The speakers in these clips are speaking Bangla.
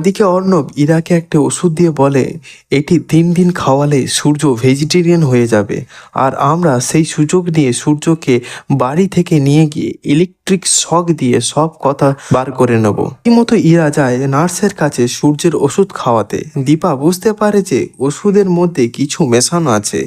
ওদিকে অর্ণব ইরাকে একটা ওষুধ দিয়ে বলে এটি 3 দিন খাওয়ালে সূর্য ভেজিটেরিয়ান হয়ে যাবে, আর আমরা সেই সুযোগ নিয়ে সূর্যকে বাড়ি থেকে নিয়ে গিয়ে ইলেকট্রিক শক দিয়ে সব কথা বার করে নেব। মতো ইরা যায় নার্সের কাছে সূর্যের ওষুধ খাওয়াতে। দীপা বুঝতে পারে যে ওষুধের মধ্যে কিছু মেশানো আছে।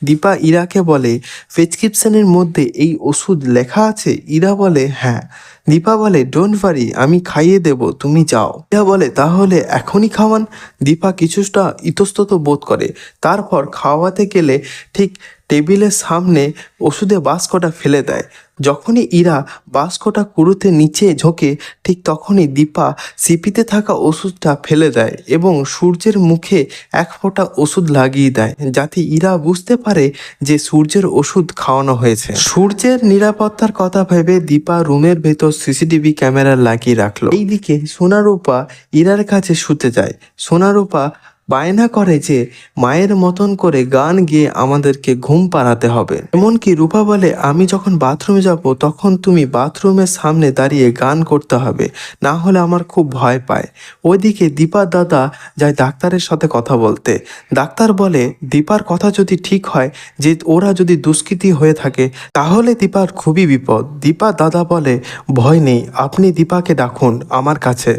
দীপা ইরাকে বলে প্রেসক্রিপশনের মধ্যে এই ওষুধ লেখা আছে? ইরা বলে হ্যাঁ। দীপা বলে ডোন্ট ওয়ারি, আমি খাইয়ে দেব, তুমি যাও। ইরা বলে তাহলে এখনই খাওয়ান। দীপা কিছুটা ইতস্তত বোধ করে। তারপর খাওয়াতে গেলে ঠিক টেবিলের সামনে ওষুধের বাস্কটা ফেলে দেয়। যখনই ইরা বাস্কটা কুড়োতে নিচে ঝোঁকে ঠিক তখনই দীপা সিপিতে থাকা ওষুধটা ফেলে দেয় এবং সূর্যের মুখে এক ফোঁটা ওষুধ লাগিয়ে দেয়, যাতে ইরা বুঝতে পারে যে সূর্যের ওষুধ খাওয়ানো হয়েছে। সূর্যের নিরাপত্তার কথা ভেবে দীপা রুমের ভেতর সিসিটিভি ক্যামেরা লাগিয়ে রাখলো। এইদিকে সোনারূপা ইরার কাছে শুতে যায়। সোনারূপা বায়না করে যে মায়ের মতন করে গান গেয়ে আমাদেরকে ঘুম পাড়াতে হবে। এমনকি রূপা বলে আমি যখন বাথরুমে যাব তখন তুমি বাথরুমের সামনে দাঁড়িয়ে গান করতে হবে, না হলে আমার খুব ভয় পায়। ওইদিকে দীপার দাদা যায় ডাক্তারের সাথে কথা বলতে। ডাক্তার বলে দীপার কথা যদি ঠিক হয় যে ওরা যদি দুষ্কৃতী হয়ে থাকে তাহলে দীপার খুবই বিপদ। দীপার দাদা বলে ভয় নেই, আপনি দীপাকে ডাকুন আমার কাছে।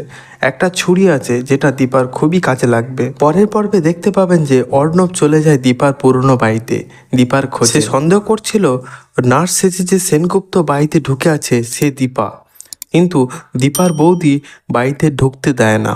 একটা ছুরি আছে যেটা দীপার খুবই কাজে লাগবে। পরের পর্বে দেখতে পাবেন যে অর্ণব চলে যায় দীপার পুরনো বাড়িতে দীপার খোঁজে। সন্দেহ করছিল নার্স সেজে যে সেনগুপ্ত বাড়িতে ঢুকে আছে সে দীপা, কিন্তু দীপার বৌদি বাড়িতে ঢুকতে দেয় না।